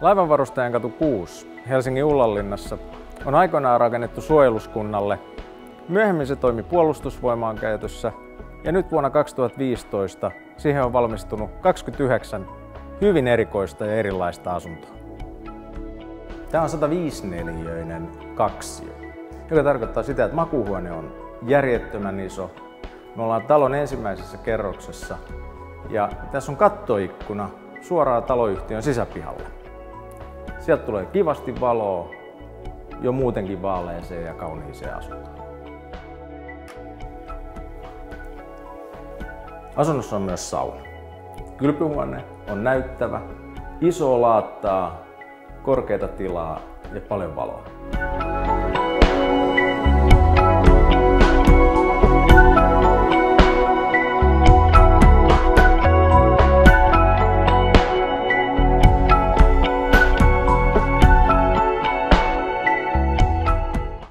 Laivanvarustajankatu 6 Helsingin Ullanlinnassa on aikoinaan rakennettu suojeluskunnalle. Myöhemmin se toimi puolustusvoimaan käytössä ja nyt vuonna 2015 siihen on valmistunut 29 hyvin erikoista ja erilaista asuntoa. Tämä on 105-neliöinen kaksio, joka tarkoittaa sitä, että makuuhuone on järjettömän iso. Me ollaan talon ensimmäisessä kerroksessa ja tässä on kattoikkuna suoraan taloyhtiön sisäpihalle. Sieltä tulee kivasti valoa jo muutenkin vaaleeseen ja kauniiseen asuntoon. Asunnossa on myös sauna. Kylpyhuone on näyttävä, iso laattaa, korkeata tilaa ja paljon valoa.